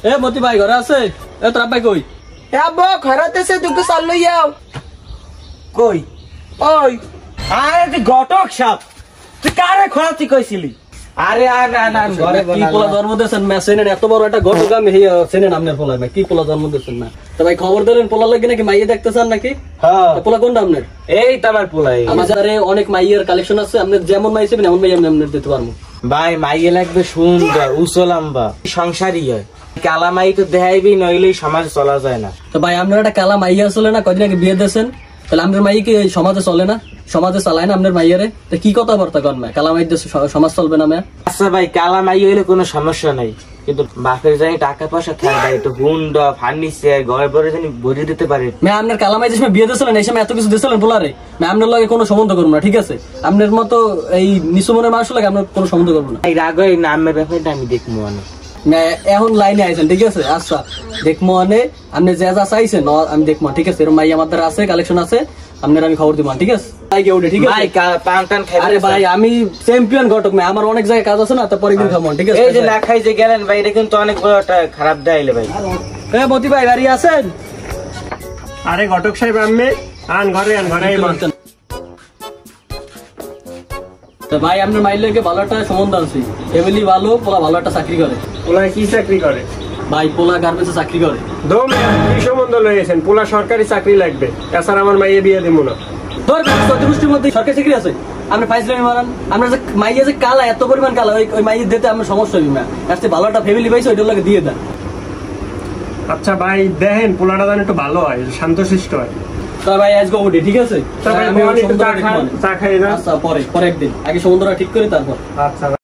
এ মতি ভাই ঘরে আছে? এ তোর ভাই কই? এ আব্বা ঘরাতেছে দুটো চাল লই যাও। কই? ওই আরে তুই ঘটক সাপ, তুই কারে খরাতি কইছিলি? আরে না ঘরে কি পোলা জন্ম দিয়েছেন না চেনেন? এত বড় একটা ঘটক আমি চেনেন আপনার পোলা ভাই? কি পোলা জন্ম দিয়েছেন না? তো ভাই খবর দিলেন পোলা লাগে নাকি মাইয়ে দেখতেছেন নাকি? হ্যাঁ পোলা কোনটা আপনার? এই তো আমার পোলাই। আমাদের অনেক মাইয়ের কালেকশন আছে, আপনি যেমন মাই চাইবেন এমন মাই আমি আপনার দিতে পারবো। ভাই মাইয়ে লাগবে সুন্দর উচলাম্বা সংসারী হয়, কালা মাই তো দেখাইবি নইলে সমাজ চলা যায় না। তো ভাই আপনার একটা কালা মাইয়া আসলে না, কদিন আগে বিয়ে দিয়েছেন, তাহলে আপনার মাই কি সমাজে চলে না? সমাজে চালায় না আপনার মাইয়ারে? তো কি কথাবার্তা কন না? কালা মাই সমাজ চলবে না ম্যা? আচ্ছা ভাই কালা মাই হইলে কোনো সমস্যা নাই, কিন্তু বাপের জানি টাকা পয়সা থাকে ভাই, একটু হুন্ডা ফার্নিচার ঘরে ঘরে জানি ভরিয়ে দিতে পারে। ম্যা আপনার কালা মাই যে সময় বিয়ে দিয়েছিলেন এই সময় এত কিছু দিয়েছিলেন পোলারে, ম্যা আপনার লগে কোনো সম্বন্ধ করবো না, ঠিক আছে? আপনার মতো এই নিচু মনের মানুষ লাগে আপনার কোনো সম্বন্ধ করবো না। এই রাগ এই নামের ব্যাপারটা আমি দেখবো অনেক। এখন লাইনে আইছেন, ঠিক আছে? আচ্ছা দেখবো অনেক, আপনি যা যা চাইছেন আমি দেখবো, ঠিক আছে? এরকম মাই আমাদের আছে, কালেকশন আছে, আপনার আমি খবর দিব, ঠিক আছে? ঠিক আছে আরে ভাই আমি চ্যাম্পিয়ন ঘটক, আমার অনেক জায়গায় কাজ আছে না, তারপরে দিন খাবো, ঠিক আছে? এই যে না খাই যে গেলেন ভাই, এটা কিন্তু অনেক বড় একটা খারাপ দেখাইলে ভাই। হ্যাঁ মতি ভাই বাড়ি আছেন? আরে ঘটক সাহেব আমি আন ঘরে তো ভাই আপনার মাইল লেগে ভালো একটা সম্বন্ধ আছে, ফ্যামিলি ভালো, পোলা ভালো একটা চাকরি করে। পোলা কি চাকরি করে? ভাই পোলা গার্মেন্টসে চাকরি করে। দম কি সম্বন্ধ লয়েছেন? পোলা সরকারি চাকরি লাগবে, এছাড়া আমার মাইয়ে বিয়ে দিব না। তোর চতুর্থীর মধ্যে সরকারি চাকরি আছে, আপনি ফাইজলামি মারান। আপনার যে মাইয়া যে কালা, এত পরিমাণ কালা, ওই মাইয়ের দিতে আপনার সমস্যা হইবে না। আসতে ভালো একটা ফ্যামিলি পাইছে, ওইটার লাগে দিয়ে দেন। আচ্ছা ভাই দেখেন পোলাটা যেন একটু ভালো হয়, শান্তশিষ্ট হয়। তা ভাই আজকে ওঠে, ঠিক আছে? চা খাই না? আচ্ছা পরে একদিন আগে সমুদ্রটা ঠিক করে তারপর। আচ্ছা।